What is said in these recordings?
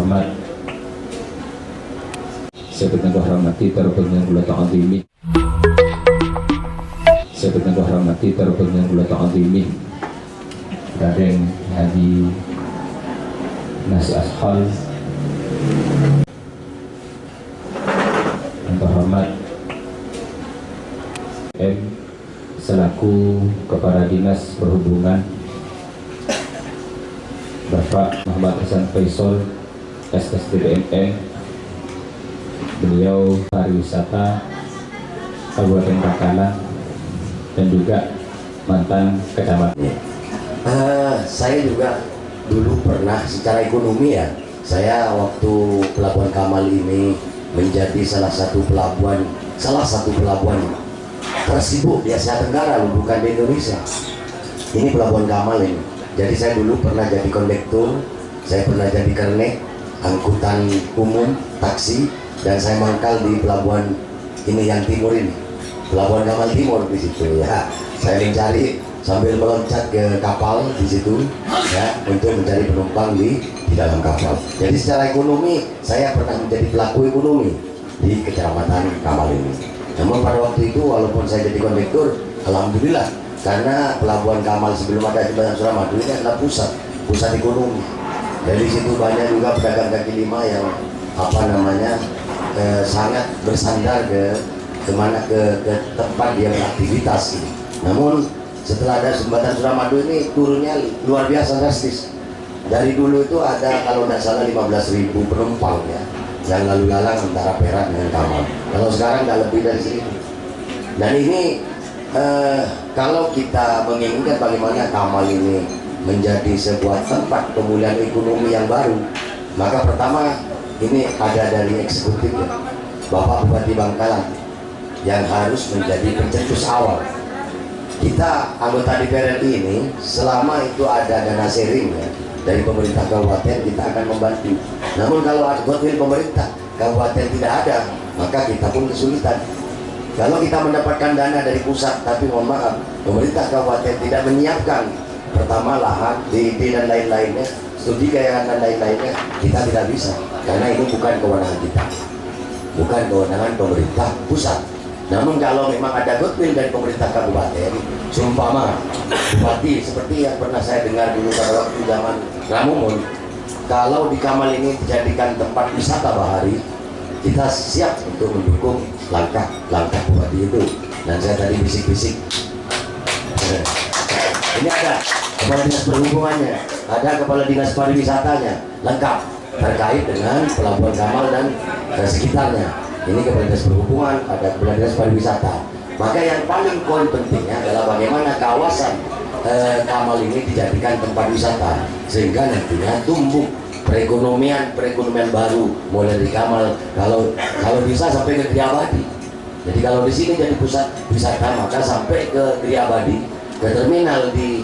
terhormat Sahabat yang kehormati terpenuh gula ta'zimi, sahabat yang kehormati terpenuh gula ta'zimi Raden Haji Nas Ashal yang terhormat M selaku Kepala Dinas Perhubungan, Bapak Muhammad Hasan Faisal SSDMM, beliau pariwisata Kabupaten Bangkalan dan juga mantan kecamat. Saya juga dulu pernah secara ekonomi ya, saya waktu Pelabuhan Kamal ini menjadi salah satu pelabuhan tersibuk di Asia Tenggara, bukan di Indonesia. Ini Pelabuhan Kamal ini. Jadi saya dulu pernah jadi kondektur, saya pernah jadi kernet, angkutan umum, taksi, dan saya mangkal di pelabuhan ini yang timur ini, Pelabuhan Kamal Timur di situ ya. Saya mencari sambil meloncat ke kapal di situ ya, untuk mencari penumpang di dalam kapal. Jadi secara ekonomi saya pernah menjadi pelaku ekonomi di Kecamatan Kamal ini. Namun pada waktu itu walaupun saya jadi kondektur, alhamdulillah, karena Pelabuhan Kamal sebelum ada Jembatan Suramadu ini adalah pusat ekonomi. Dari situ banyak juga pedagang kaki lima yang sangat bersandar ke tempat dia beraktivitas ini. Namun setelah ada Jembatan Suramadu ini turunnya luar biasa drastis. Dari dulu itu ada kalau tidak salah 15.000 penumpang ya, yang lalu lalang antara Perak dengan Kamal. Kalau sekarang nggak lebih dari sini. Dan ini kalau kita menginginkan bagaimana Kamal ini menjadi sebuah tempat pemulihan ekonomi yang baru, maka pertama ini ada dari eksekutif ya, Bapak Bupati Bangkalan yang harus menjadi pencetus awal. Kita anggota DPR RI ini selama itu ada dana sharing ya, dari pemerintah kabupaten kita akan membantu. Namun kalau goodwill pemerintah kabupaten tidak ada, maka kita pun kesulitan. Kalau kita mendapatkan dana dari pusat, tapi mohon maaf, pemerintah kabupaten tidak menyiapkan pertama lahan, DD dan lain-lainnya, studi gaya dan lain-lainnya, kita tidak bisa. Karena ini bukan kewenangan kita, bukan kewenangan pemerintah pusat. Namun kalau memang ada goodwill dari pemerintah kabupaten, seumpama bupati seperti yang pernah saya dengar dulu pada waktu zaman Ramumun, kalau di Kamal ini dijadikan tempat wisata bahari, kita siap untuk mendukung langkah bupati itu. Dan saya tadi bisik-bisik, ini ada kepala dinas perhubungannya, ada kepala dinas pariwisatanya, lengkap terkait dengan Pelabuhan Kamal dan sekitarnya. Ini kepala dinas perhubungan, ada kepala dinas pariwisata. Maka yang paling poin pentingnya adalah bagaimana kawasan Kamal ini dijadikan tempat wisata, sehingga nantinya tumbuh perekonomian baru mulai dari Kamal, kalau bisa sampai ke Griabadi. Jadi kalau di sini jadi pusat wisata, maka sampai ke Griabadi, ke terminal di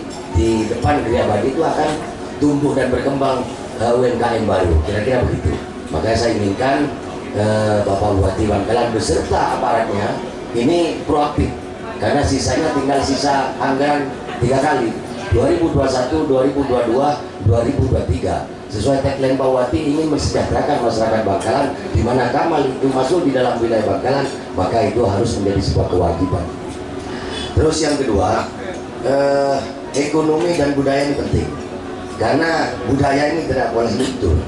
depan Griabadi itu akan tumbuh dan berkembang UMKM baru, kira-kira begitu. Makanya saya inginkan Bapak Bupati Bangkalan beserta aparatnya ini proaktif, karena sisanya tinggal sisa anggaran 3 kali, 2021, 2022, 2023. Sesuai tagline Pak Bupati ingin mensejahterakan masyarakat Bangkalan, di mana Kamal itu masuk di dalam wilayah Bangkalan, maka itu harus menjadi sebuah kewajiban. Terus yang kedua, ekonomi dan budaya ini penting, karena budaya ini tidak boleh luntur.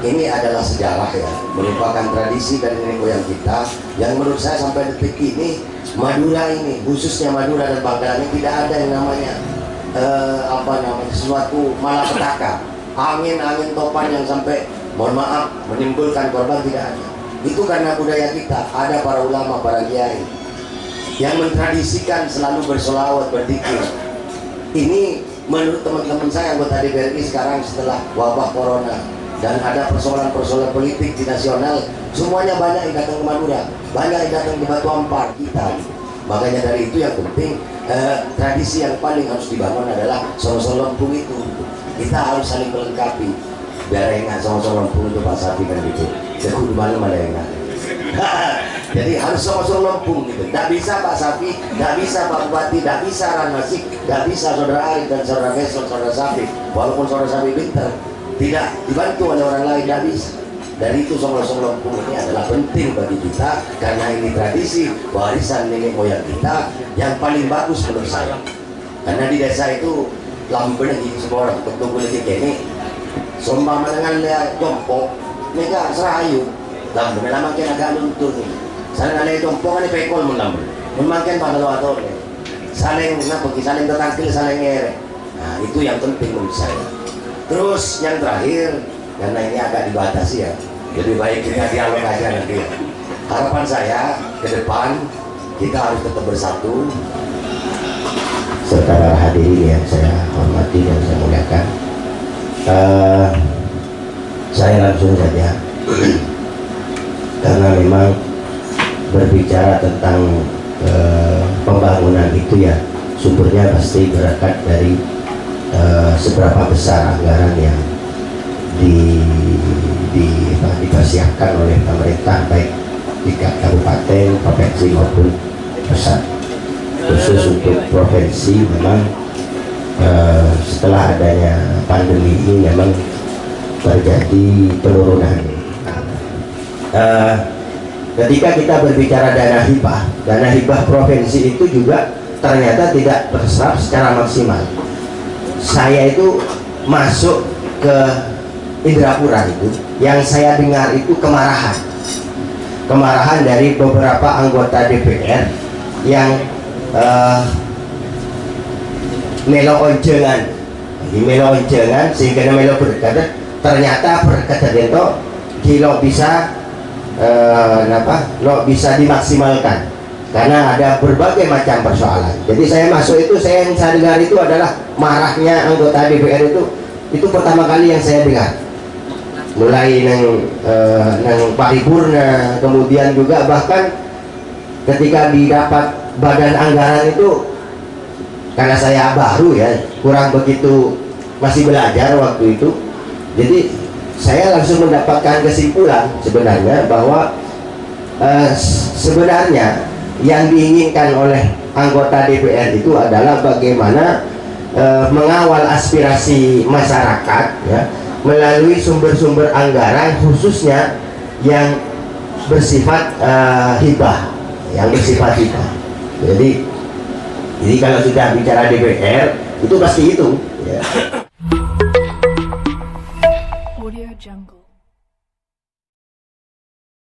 Ini adalah sejarah ya, merupakan tradisi dari nenek moyang kita, yang menurut saya sampai detik ini Madura ini, khususnya Madura dan Bangkalan ini tidak ada yang namanya sesuatu malapetaka, angin topan yang sampai mohon maaf menimbulkan korban, tidak ada. Itu karena budaya kita, ada para ulama, para kiai yang mentradisikan selalu bersolawat, berzikir. Ini menurut teman-teman saya anggota DPR RI sekarang setelah wabah corona dan ada persoalan-persoalan politik di nasional, semuanya banyak yang datang ke Madura, banyak yang datang ke Batu Ampar kita. Makanya dari itu yang penting, tradisi yang paling harus dibangun adalah Solo Lempung itu. Kita harus saling melengkapi. Biar ingat Solo Lempung itu Pak Sapi kan gitu. Jadi di mana ingat. Jadi harus Solo Lempung gitu. Tidak bisa Pak Sapi, tidak bisa Pak Bupati, tidak bisa Ran Masik, tidak bisa Saudara Arif dan Saudara Faisal, Saudara Sapi. Walaupun Saudara Sapi pintar, tidak dibantu oleh orang lain, tidak bisa. Dari itu Songo-Songo Lempung ini adalah penting bagi kita karena ini tradisi warisan nenek moyang kita yang paling bagus menurut saya. Karena di desa itu lampu gini semua orang betul lagi kini sombang menengan dia jompo mereka serayu lampu memang kan agak luntur nih saling ada jompo kan pekol menambah memakan pada luar nih saling pergi saling tertangkil saling ngere. Nah itu yang penting menurut saya. Terus yang terakhir, karena ini agak dibatasi ya, lebih baik kita dialog aja nanti. Harapan saya ke depan kita harus tetap bersatu. Serta para hadirin yang saya hormati dan saya muliakan, saya langsung saja karena memang berbicara tentang pembangunan itu ya sumbernya pasti berangkat dari seberapa besar anggaran yang dipersiapkan oleh pemerintah baik tingkat kabupaten, provinsi maupun pusat. Khusus untuk provinsi memang setelah adanya pandemi ini memang terjadi penurunan. Ketika kita berbicara dana hibah provinsi itu juga ternyata tidak terserap secara maksimal. Saya itu masuk ke Indrapura itu, yang saya dengar itu kemarahan dari beberapa anggota DPR yang melo onjengan sehingga melo berkata ternyata berkata itu kilo bisa bisa dimaksimalkan karena ada berbagai macam persoalan. Jadi saya masuk itu, saya dengar itu adalah marahnya anggota DPR itu pertama kali yang saya dengar. Mulai nang paripurna, kemudian juga bahkan ketika didapat badan anggaran itu, karena saya baru ya, kurang begitu masih belajar waktu itu. Jadi saya langsung mendapatkan kesimpulan sebenarnya bahwa sebenarnya yang diinginkan oleh anggota DPR itu adalah bagaimana mengawal aspirasi masyarakat ya, melalui sumber-sumber anggaran khususnya yang bersifat hibah. Jadi kalau sudah bicara DPR itu pasti itu ya. Audio Jungle.